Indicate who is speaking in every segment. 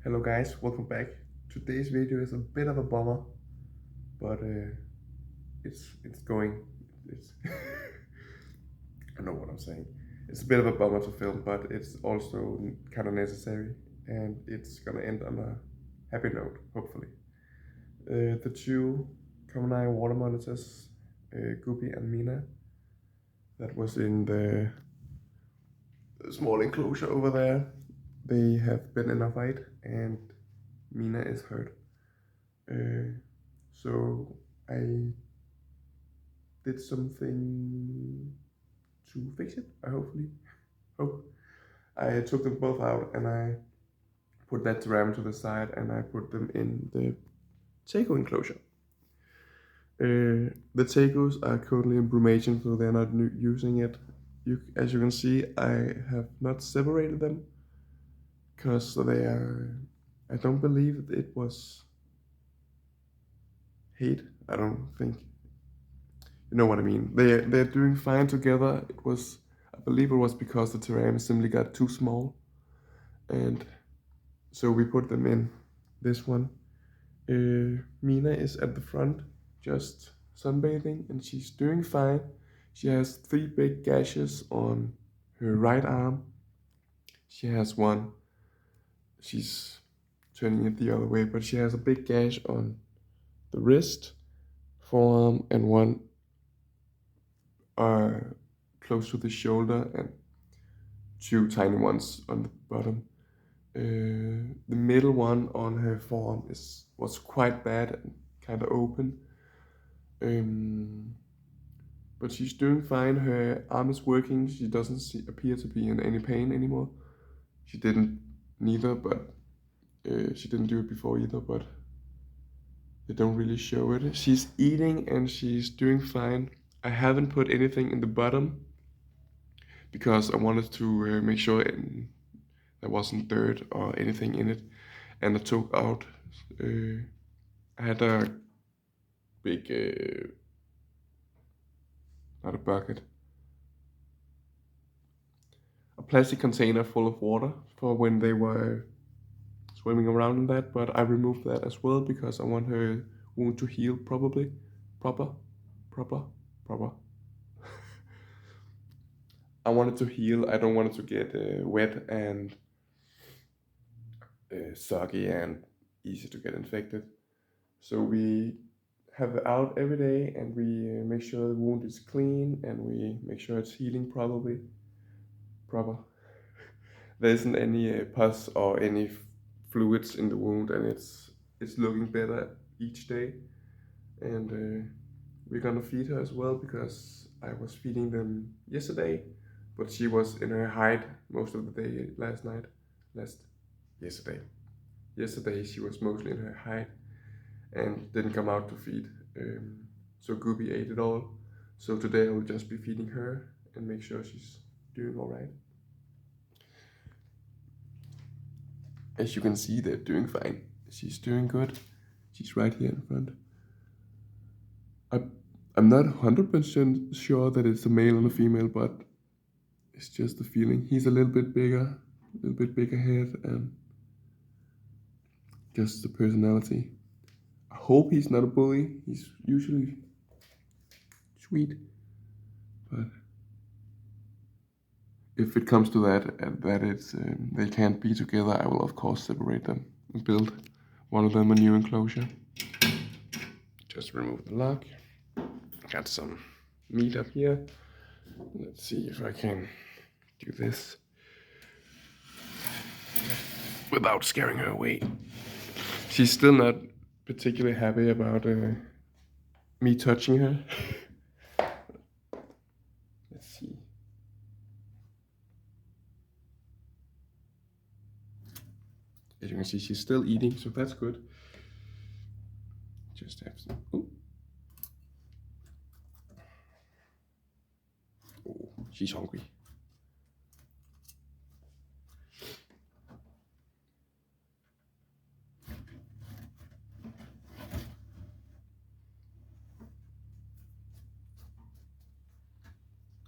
Speaker 1: Hello guys, welcome back. Today's video is a bit of a bummer, but it's going. It's I know what I'm saying. It's a bit of a bummer to film, but it's also kind of necessary, and it's gonna end on a happy note, hopefully. The two common eye water monitors, Guppy and Mina, that was in the small enclosure over there. They have been in a fight, and Mina is hurt. So I did something to fix it. I hope. I took them both out and I put that ram to the side and I put them in the Tego enclosure. The Tegos are currently in brumation, so they're not using it. As you can see, I have not separated them because they are. I don't believe it was hate. I don't think. You know what I mean. They're doing fine together. I believe it was because the terrain simply got too small, and so we put them in this one. Mina is at the front, just sunbathing, and she's doing fine. She has 3 big gashes on her right arm. She has one. She's turning it the other way, but she has a big gash on the wrist, forearm, and one close to the shoulder, and 2 tiny ones on the bottom. The middle one on her forearm was quite bad and kind of open. But she's doing fine. Her arm is working. She doesn't appear to be in any pain anymore. She didn't neither, but she didn't do it before either, but they don't really show it. She's eating and she's doing fine. I haven't put anything in the bottom because I wanted to make sure there wasn't dirt or anything in it. And I took out, I had a big, not a bucket, a plastic container full of water for when they were swimming around in that, but I removed that as well because I want her wound to heal proper. I want it to heal. I don't want it to get wet and soggy and easy to get infected. So we have it out every day and we make sure the wound is clean and we make sure it's healing proper. There isn't any pus or any fluids in the wound, and it's looking better each day. And we're gonna feed her as well because I was feeding them yesterday, but she was in her hide most of the day yesterday. Yesterday she was mostly in her hide and didn't come out to feed. So Guppy ate it all. So today I will just be feeding her and make sure she's doing all right. As you can see, they're doing fine. She's doing good. She's right here in front. I'm not 100% sure that it's a male and a female, but it's just a feeling. He's a little bit bigger head, and just the personality. I hope he's not a bully. He's usually sweet, but if it comes to that, they can't be together, I will of course separate them and build one of them a new enclosure. Just remove the lock. Got some meat up here. Let's see if I can do this without scaring her away. She's still not particularly happy about me touching her. Let's see. As you can see, she's still eating, so that's good. Just have some. Oh, she's hungry.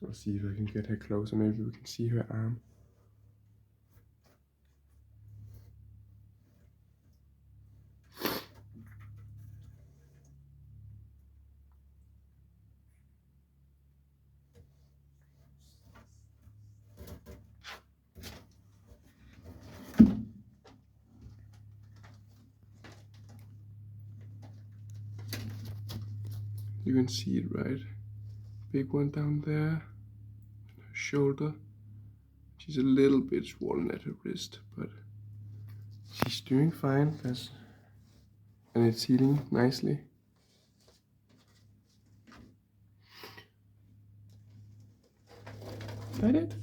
Speaker 1: I'll see if I can get her closer. Maybe we can see her arm. You can see it, right? Big one down there, her shoulder. She's a little bit swollen at her wrist, but she's doing fine. And it's healing nicely. Is that it?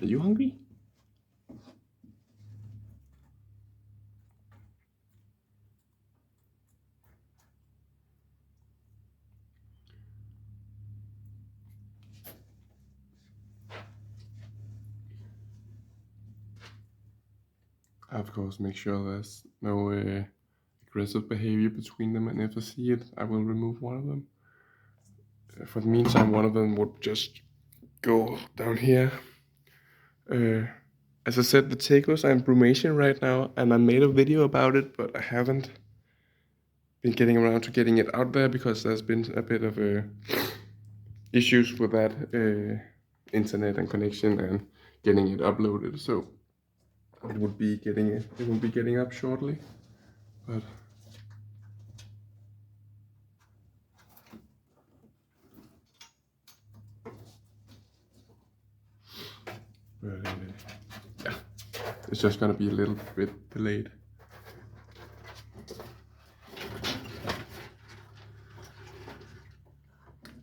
Speaker 1: Are you hungry? I of course make sure there's no aggressive behavior between them, and if I see it, I will remove one of them. For the meantime, one of them would just go down here. As I said, the Tacos are in brumation right now, and I made a video about it, but I haven't been getting around to getting it out there because there's been a bit of issues with that internet and connection and getting it uploaded. So it will be getting up shortly, but yeah, it's just gonna be a little bit delayed.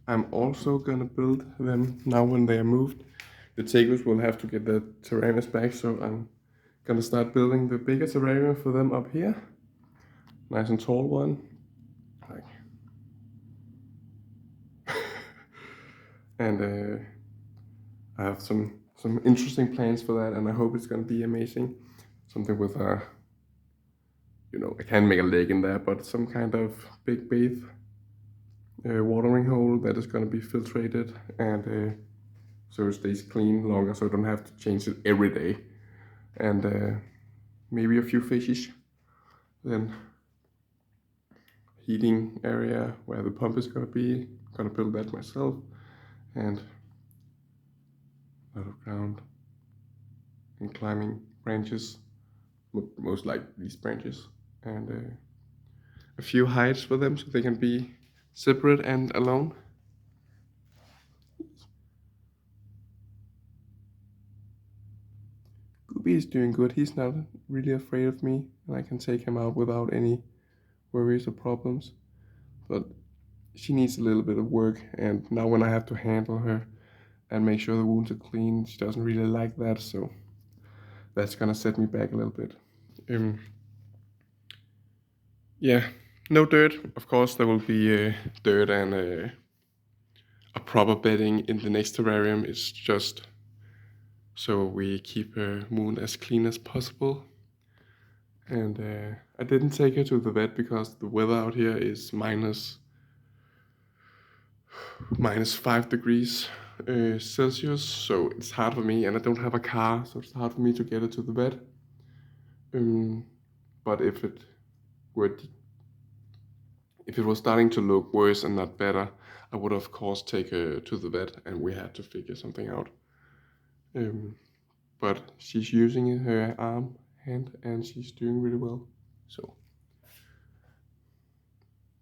Speaker 1: I'm also gonna build them now when they are moved. The Tacos will have to get their terrariums back, so I'm gonna start building the bigger terrarium for them up here. Nice and tall one. Like. And I have some interesting plans for that, and I hope it's gonna be amazing. Something with a, I can't make a lake in there, but some kind of big bathe watering hole that is gonna be filtrated, and so it stays clean longer, so I don't have to change it every day. And maybe a few fishes. Then heating area where the pump is gonna be. I'm gonna build that myself, and a lot of ground and climbing branches, most like these branches, and a few heights for them so they can be separate and alone. Goopy is doing good. He's not really afraid of me, and I can take him out without any worries or problems. But she needs a little bit of work, and now when I have to handle her and make sure the wounds are clean, she doesn't really like that, so that's gonna set me back a little bit. Yeah, no dirt. Of course, there will be dirt and a proper bedding in the next terrarium. It's just so we keep Moon as clean as possible. And I didn't take her to the vet because the weather out here is minus 5 degrees Celsius, so it's hard for me, and I don't have a car, so it's hard for me to get her to the vet. But if it was starting to look worse and not better, I would of course take her to the vet, and we had to figure something out. But she's using her hand, and she's doing really well. So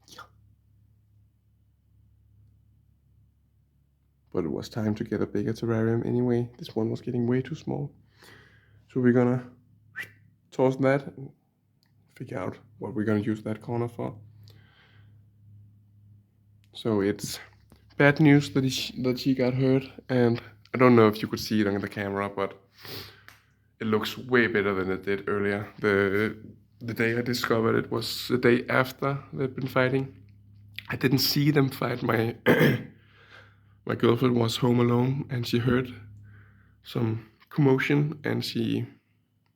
Speaker 1: yeah. But it was time to get a bigger terrarium anyway. This one was getting way too small. So we're gonna toss that and figure out what we're gonna use that corner for. So it's bad news that she got hurt, and I don't know if you could see it on the camera, but it looks way better than it did earlier. The day I discovered it was the day after they'd been fighting. I didn't see them fight. My my girlfriend was home alone, and she heard some commotion, and she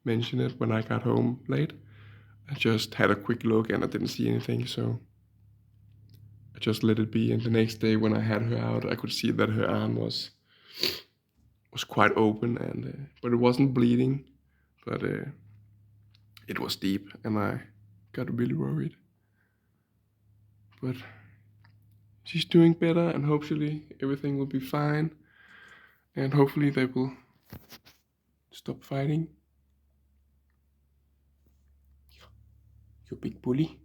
Speaker 1: mentioned it when I got home late. I just had a quick look, and I didn't see anything, so I just let it be. And the next day when I had her out, I could see that her arm was quite open, and but it wasn't bleeding, but it was deep, and I got really worried. But she's doing better, and hopefully everything will be fine, and hopefully they will stop fighting. You big bully.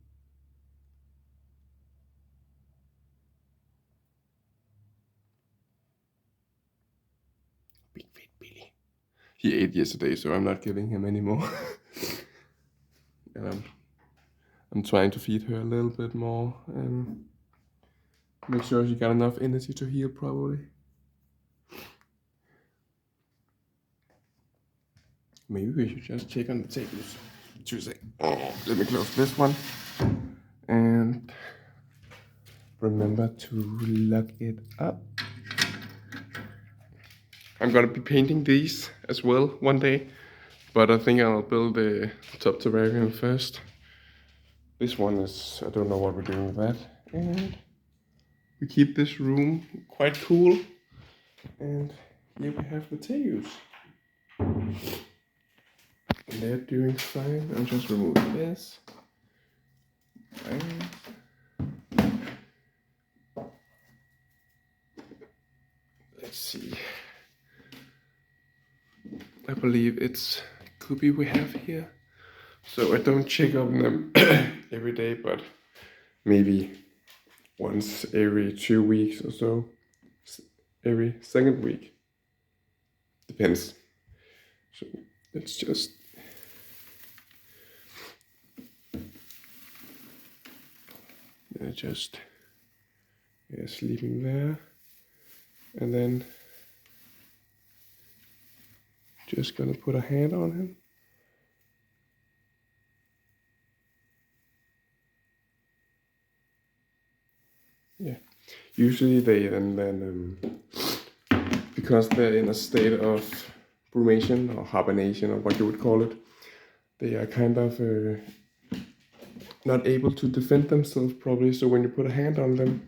Speaker 1: Big fat Billy. He ate yesterday, so I'm not giving him anymore. And I'm trying to feed her a little bit more and make sure she got enough energy to heal properly. Maybe we should just check on the tables. Let me close this one. And remember to lock it up. I'm gonna be painting these as well one day, but I think I'll build the top terrarium first. This one is, I don't know what we're doing with that. And we keep this room quite cool. And here we have the Teus. And they're doing fine. I'm just removing this. And let's see. I believe it's Kubi we have here. So I don't check on them every day, but maybe once every 2 weeks or so. Every second week. Depends. So let's just sleeping there, and then just gonna put a hand on him. Yeah, usually they then because they're in a state of brumation or hibernation or what you would call it, they are kind of not able to defend themselves properly. So when you put a hand on them,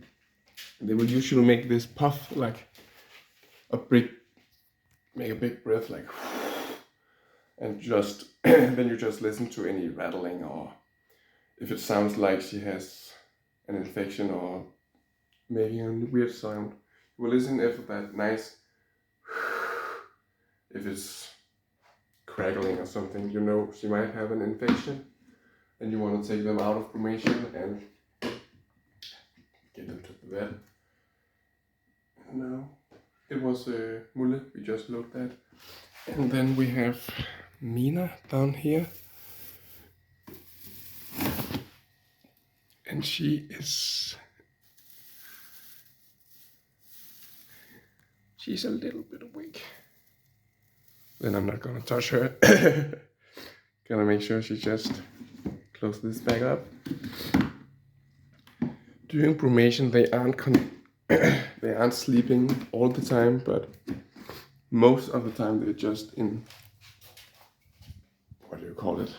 Speaker 1: they will usually make this puff, like make a big breath, like, and just then you just listen to any rattling, or if it sounds like she has an infection or making a weird sound, you will listen if that nice, if it's crackling or something, you know she might have an infection, and you want to take them out of brumation and get them to the vet. Now it was a Mulle we just looked at, and then we have Mina down here, and she's a little bit weak. Then I'm not gonna touch her. Gonna make sure she just close this back up. During brumation, they aren't sleeping all the time, but most of the time they're just in, what do you call it?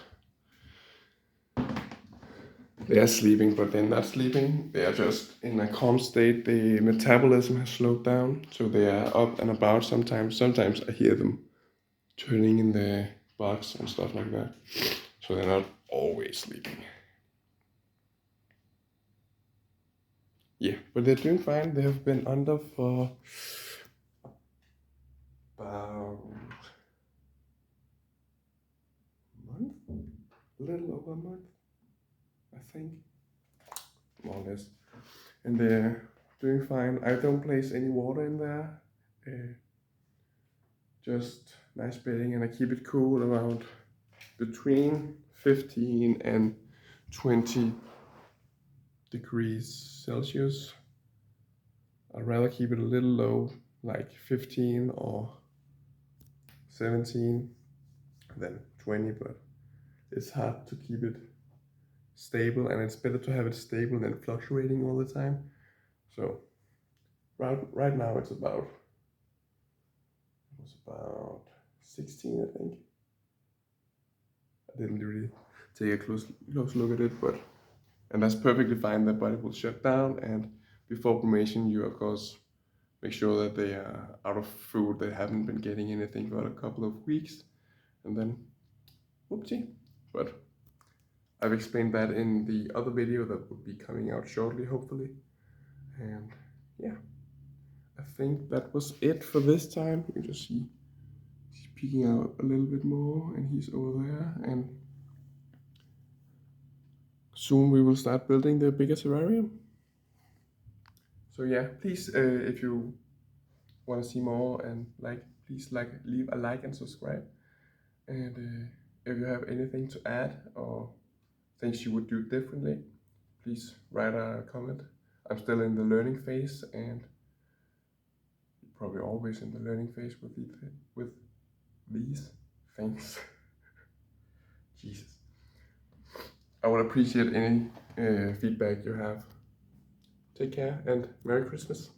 Speaker 1: They are sleeping, but they're not sleeping. They are just in a calm state. The metabolism has slowed down, so they are up and about sometimes. Sometimes I hear them turning in the box and stuff like that. So they're not always sleeping. Yeah, but they're doing fine. They have been under for about a month, a little over a month, I think, more or less. And they're doing fine. I don't place any water in there. Just nice bedding, and I keep it cool around between 15 and 20 degrees Celsius. I'd rather keep it a little low, like 15 or 17 than 20, but it's hard to keep it stable, and it's better to have it stable than fluctuating all the time. So right now it was about 16, I think. I didn't really take a close look at it, and that's perfectly fine. Their body will shut down, and before brumation, you of course make sure that they are out of food. They haven't been getting anything for a couple of weeks, and then whoopsie. But I've explained that in the other video that will be coming out shortly, hopefully. And yeah, I think that was it for this time. You just see he's peeking out a little bit more, and he's over there. And soon we will start building the bigger terrarium. So yeah, please, if you want to see more and please leave a like and subscribe. And if you have anything to add or things you would do differently, please write a comment. I'm still in the learning phase, and probably always in the learning phase with these things. Jesus. I would appreciate any feedback you have. Take care and Merry Christmas.